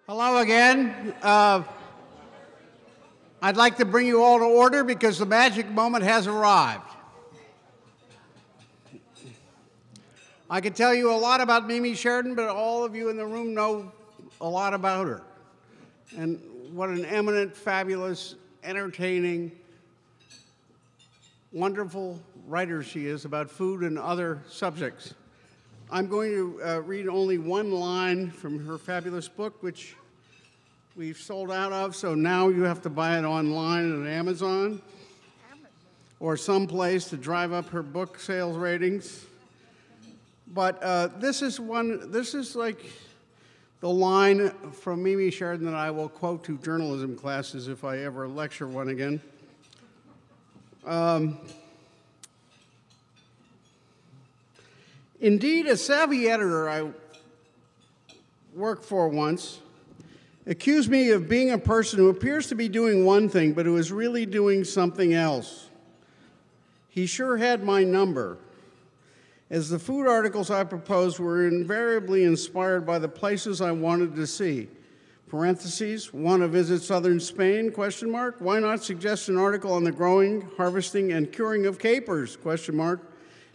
Hello again. I'd like to bring you all to order because the magic moment has arrived. I could tell you a lot about Mimi Sheraton, but all of you in the room know a lot about her. And what an eminent, fabulous, entertaining, wonderful writer she is about food and other subjects. I'm going to read only one line from her fabulous book, which we've sold out of, so now you have to buy it online at Amazon or someplace to drive up her book sales ratings. But this is like the line from Mimi Sheraton that I will quote to journalism classes if I ever lecture one again. Indeed, a savvy editor I worked for once accused me of being a person who appears to be doing one thing, but who is really doing something else. He sure had my number, as the food articles I proposed were invariably inspired by the places I wanted to see. Parentheses, want to visit southern Spain, question mark? Why not suggest an article on the growing, harvesting, and curing of capers, question mark?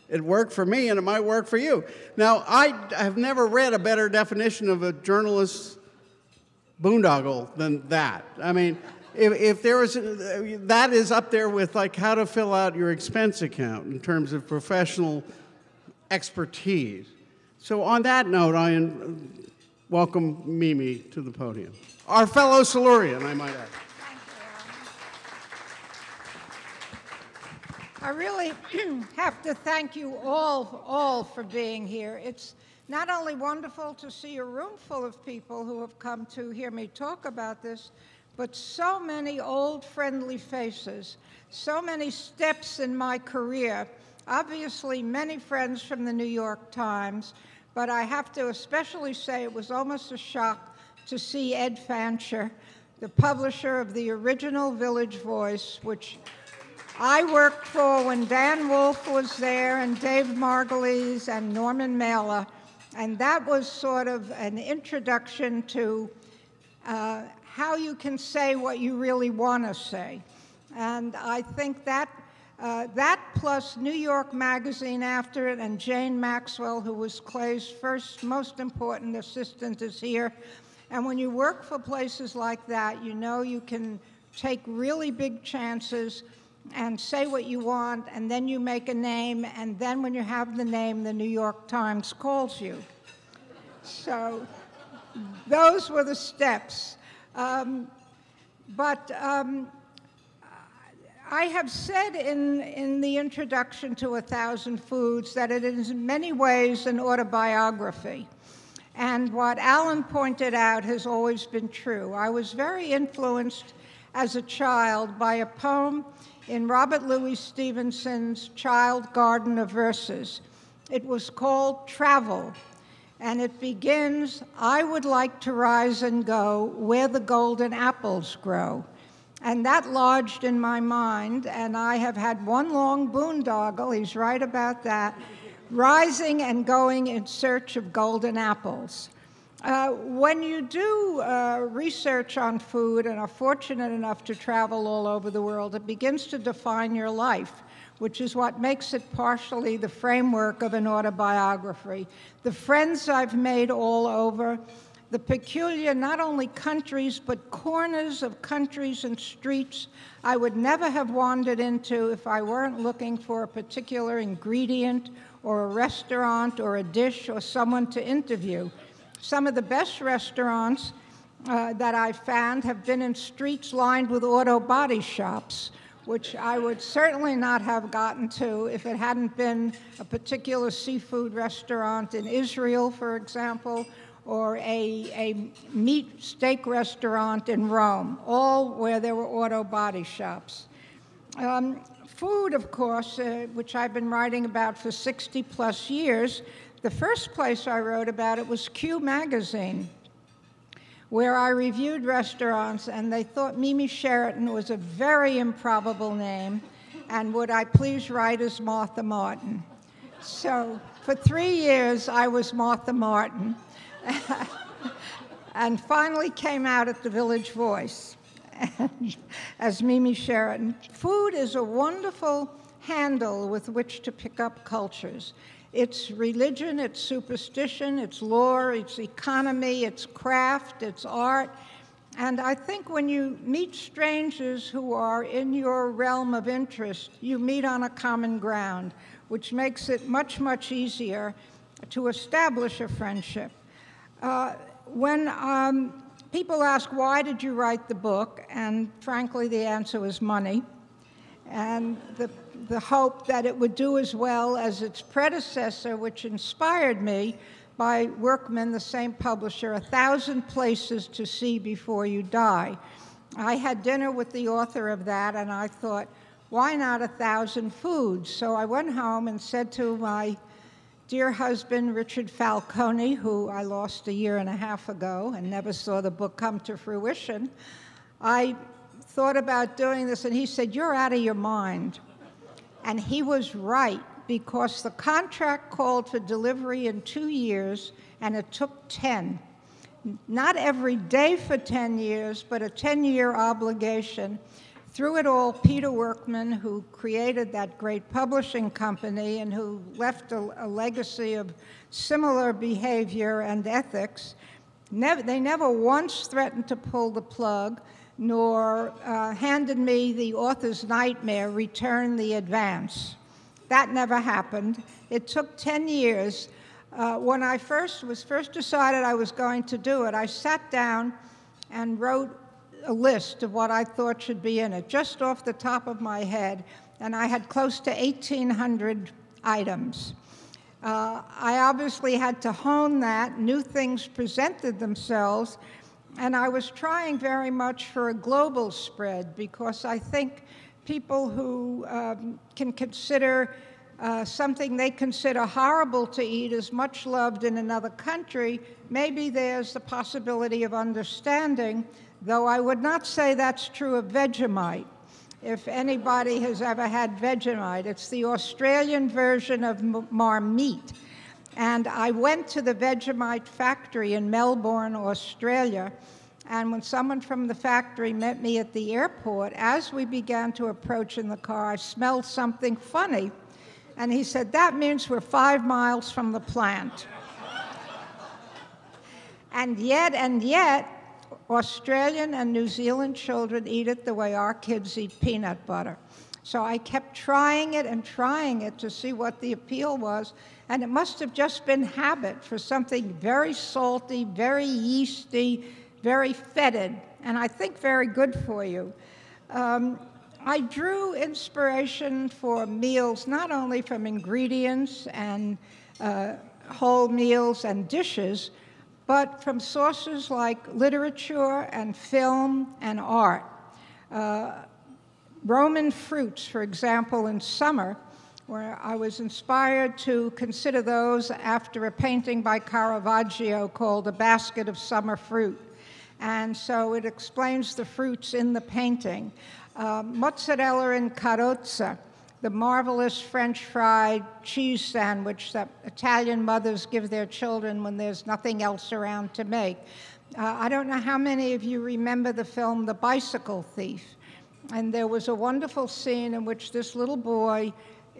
It worked for me, and it might work for you. Now, I have never read a better definition of a journalist's boondoggle than that. I mean, if there was, that is up there with like how to fill out your expense account in terms of professional expertise. So on that note, I welcome Mimi to the podium. Our fellow Silurian, I might add. I really have to thank you all for being here. It's not only wonderful to see a room full of people who have come to hear me talk about this, but so many old friendly faces, so many steps in my career. Obviously, many friends from the New York Times, but I have to especially say it was almost a shock to see Ed Fancher, the publisher of the original Village Voice, which I worked for when Dan Wolfe was there and Dave Margulies and Norman Mailer, and that was sort of an introduction to how you can say what you really want to say. And I think that that plus New York Magazine after it, and Jane Maxwell, who was Clay's first most important assistant, is here. And when you work for places like that, you know you can take really big chances and say what you want, and then you make a name, and then when you have the name, the New York Times calls you. So those were the steps. I have said in the introduction to 1,000 Foods that it is in many ways an autobiography. And what Alan pointed out has always been true. I was very influenced as a child by a poem in Robert Louis Stevenson's Child Garden of Verses. It was called Travel, and it begins, I would like to rise and go where the golden apples grow. And that lodged in my mind, and I have had one long boondoggle, he's right about that, rising and going in search of golden apples. When you do research on food and are fortunate enough to travel all over the world, it begins to define your life, which is what makes it partially the framework of an autobiography. The friends I've made all over, the peculiar not only countries, but corners of countries and streets I would never have wandered into if I weren't looking for a particular ingredient or a restaurant or a dish or someone to interview. Some of the best restaurants that I've found have been in streets lined with auto body shops, which I would certainly not have gotten to if it hadn't been a particular seafood restaurant in Israel, for example, or a meat steak restaurant in Rome, all where there were auto body shops. Food, of course, which I've been writing about for 60 plus years, the first place I wrote about it was Q Magazine, where I reviewed restaurants, and they thought Mimi Sheraton was a very improbable name, and would I please write as Martha Martin. So for 3 years, I was Martha Martin. and finally came out at the Village Voice as Mimi Sheraton. Food is a wonderful handle with which to pick up cultures. It's religion, it's superstition, it's lore, it's economy, it's craft, it's art. And I think when you meet strangers who are in your realm of interest, you meet on a common ground, which makes it much, much easier to establish a friendship. When people ask, why did you write the book? And frankly, the answer was money. And the hope that it would do as well as its predecessor, which inspired me, by Workman, the same publisher, 1,000 Places to See Before You Die. I had dinner with the author of that, and I thought, why not 1,000 foods? So I went home and said to my dear husband, Richard Falcone, who I lost a year and a half ago and never saw the book come to fruition, I thought about doing this, and he said, you're out of your mind. And he was right, because the contract called for delivery in 2 years, and it took 10. Not every day for 10 years, but a 10-year obligation. Through it all, Peter Workman, who created that great publishing company and who left a legacy of similar behavior and ethics, they never once threatened to pull the plug, nor handed me the author's nightmare, return the advance. That never happened. It took 10 years. When I first decided I was going to do it, I sat down and wrote a list of what I thought should be in it, just off the top of my head, and I had close to 1,800 items. I obviously had to hone that. New things presented themselves, and I was trying very much for a global spread, because I think people who can consider something they consider horrible to eat is much loved in another country, maybe there's the possibility of understanding, though I would not say that's true of Vegemite. If anybody has ever had Vegemite, it's the Australian version of Marmite. And I went to the Vegemite factory in Melbourne, Australia, and when someone from the factory met me at the airport, as we began to approach in the car, I smelled something funny. And he said, that means we're 5 miles from the plant. And yet, Australian and New Zealand children eat it the way our kids eat peanut butter. So I kept trying it and trying it to see what the appeal was, and it must have just been habit for something very salty, very yeasty, very fetid, and I think very good for you. I drew inspiration for meals not only from ingredients and whole meals and dishes, but from sources like literature and film and art. Roman fruits, for example, in summer, where I was inspired to consider those after a painting by Caravaggio called A Basket of Summer Fruit. And so it explains the fruits in the painting. Mozzarella and carrozza, the marvelous French fried cheese sandwich that Italian mothers give their children when there's nothing else around to make. I don't know how many of you remember the film The Bicycle Thief. And there was a wonderful scene in which this little boy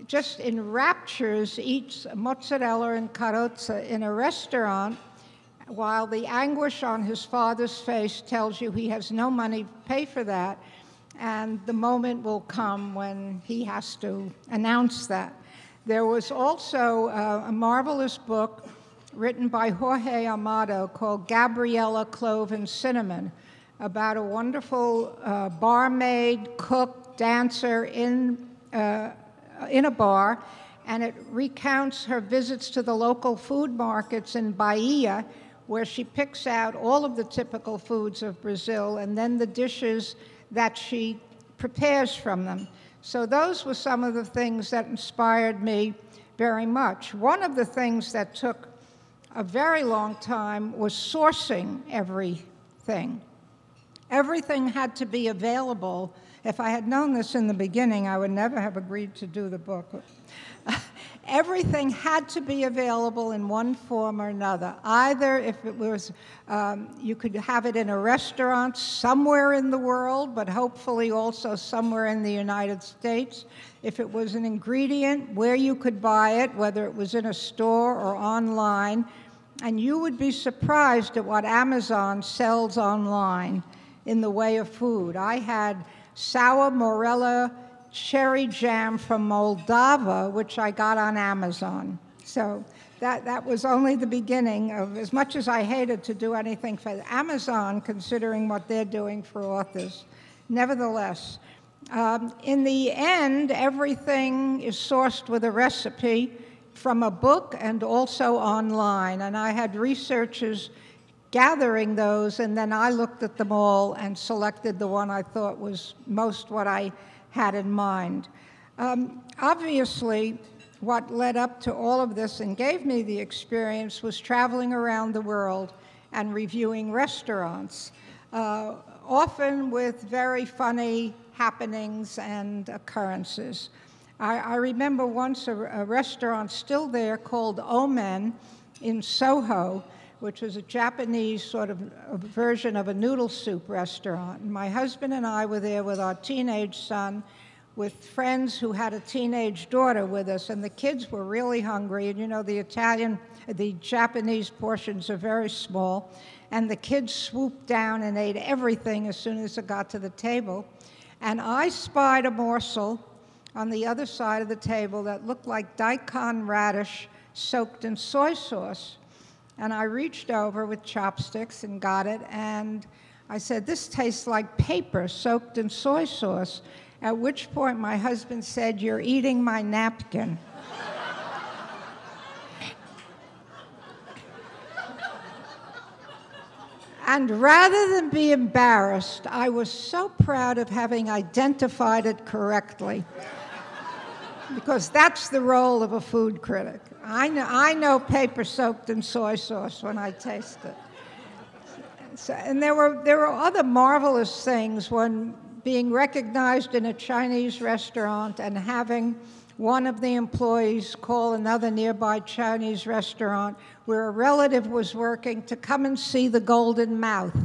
just in raptures eats mozzarella and carrozza in a restaurant, while the anguish on his father's face tells you he has no money to pay for that, and the moment will come when he has to announce that. There was also a marvelous book written by Jorge Amado called Gabriella, Clove and Cinnamon, about a wonderful barmaid, cook, dancer in a bar, and it recounts her visits to the local food markets in Bahia, where she picks out all of the typical foods of Brazil and then the dishes that she prepares from them. So those were some of the things that inspired me very much. One of the things that took a very long time was sourcing everything. Everything had to be available. If I had known this in the beginning, I would never have agreed to do the book. everything had to be available in one form or another. Either if it was, you could have it in a restaurant somewhere in the world, but hopefully also somewhere in the United States. If it was an ingredient, where you could buy it, whether it was in a store or online. And you would be surprised at what Amazon sells online in the way of food. I had sour morella cherry jam from Moldova, which I got on Amazon. So that was only the beginning of, as much as I hated to do anything for Amazon, considering what they're doing for authors. Nevertheless, in the end, everything is sourced with a recipe from a book and also online. And I had researchers gathering those, and then I looked at them all and selected the one I thought was most what I had in mind. Obviously, what led up to all of this and gave me the experience was traveling around the world and reviewing restaurants, often with very funny happenings and occurrences. I remember once a restaurant still there called Omen in Soho, which was a Japanese sort of a version of a noodle soup restaurant. And my husband and I were there with our teenage son, with friends who had a teenage daughter with us, and the kids were really hungry. And you know, the Japanese portions are very small, and the kids swooped down and ate everything as soon as it got to the table. And I spied a morsel on the other side of the table that looked like daikon radish soaked in soy sauce. And I reached over with chopsticks and got it, and I said, "This tastes like paper soaked in soy sauce," at which point my husband said, "You're eating my napkin." And rather than be embarrassed, I was so proud of having identified it correctly, because that's the role of a food critic. I know paper soaked in soy sauce when I taste it. So, and there were other marvelous things when being recognized in a Chinese restaurant and having one of the employees call another nearby Chinese restaurant where a relative was working to come and see the golden mouth,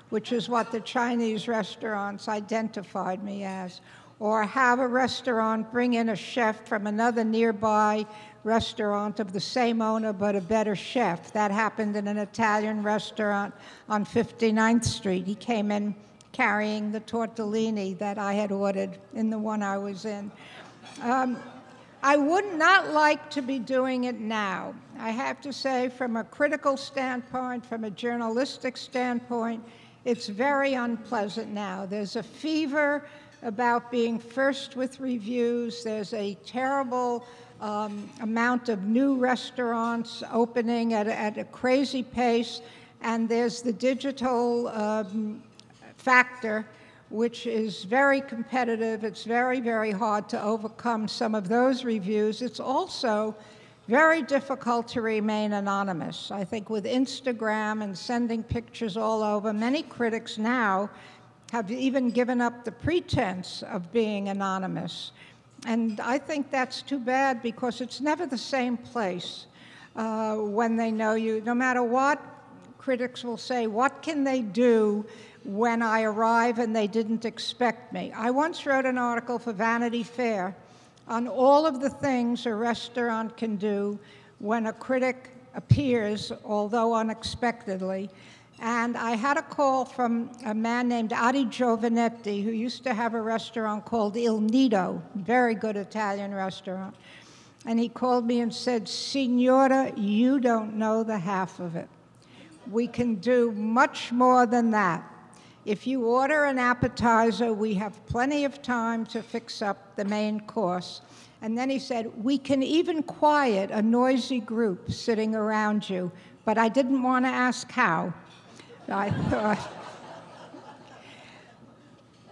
which is what the Chinese restaurants identified me as. Or have a restaurant bring in a chef from another nearby restaurant of the same owner but a better chef. That happened in an Italian restaurant on 59th Street. He came in carrying the tortellini that I had ordered in the one I was in. I would not like to be doing it now. I have to say, from a critical standpoint, from a journalistic standpoint, it's very unpleasant now. There's a fever about being first with reviews. There's a terrible amount of new restaurants opening at a crazy pace, and there's the digital factor, which is very competitive. It's very, very hard to overcome some of those reviews. It's also very difficult to remain anonymous. I think with Instagram and sending pictures all over, many critics now have even given up the pretense of being anonymous. And I think that's too bad, because it's never the same place when they know you. No matter what, critics will say, what can they do when I arrive and they didn't expect me? I once wrote an article for Vanity Fair on all of the things a restaurant can do when a critic appears, although unexpectedly. And I had a call from a man named Adi Giovanetti, who used to have a restaurant called Il Nido, very good Italian restaurant. And he called me and said, "Signora, you don't know the half of it. We can do much more than that. If you order an appetizer, we have plenty of time to fix up the main course." And then he said, "We can even quiet a noisy group sitting around you," but I didn't want to ask how. I thought.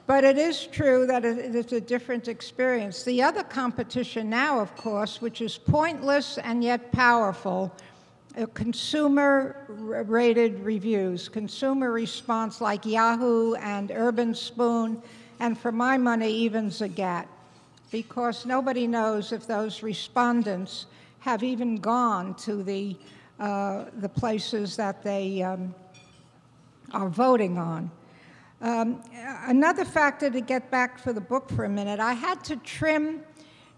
But it is true that it is a different experience. The other competition now, of course, which is pointless and yet powerful, consumer-rated reviews, consumer response like Yahoo and Urban Spoon, and for my money, even Zagat, because nobody knows if those respondents have even gone to the places that they are voting on. Another factor, to get back for the book for a minute, I had to trim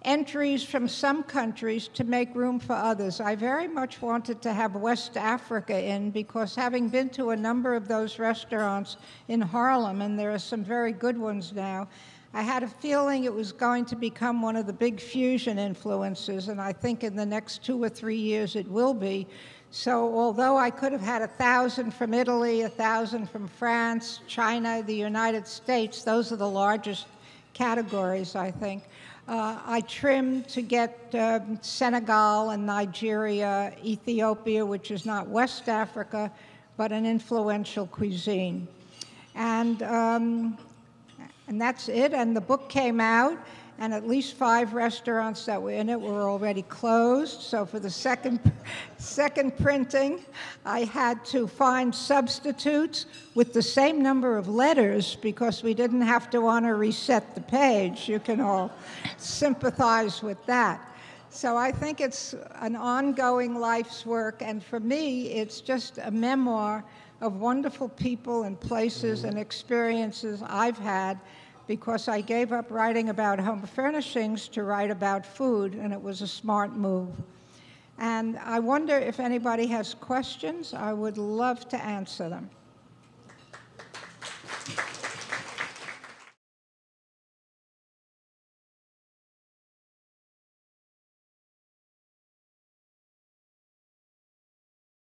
entries from some countries to make room for others. I very much wanted to have West Africa in, because having been to a number of those restaurants in Harlem, and there are some very good ones now, I had a feeling it was going to become one of the big fusion influences, and I think in the next 2 or 3 years it will be. So although I could have had 1,000 from Italy, 1,000 from France, China, the United States, those are the largest categories, I think. I trimmed to get Senegal and Nigeria, Ethiopia, which is not West Africa, but an influential cuisine. And that's it, and the book came out, and at least 5 restaurants that were in it were already closed. So for the second printing, I had to find substitutes with the same number of letters, because we didn't have to want to reset the page. You can all sympathize with that. So I think it's an ongoing life's work, and for me, it's just a memoir of wonderful people and places and experiences I've had, because I gave up writing about home furnishings to write about food, and it was a smart move. And I wonder if anybody has questions. I would love to answer them.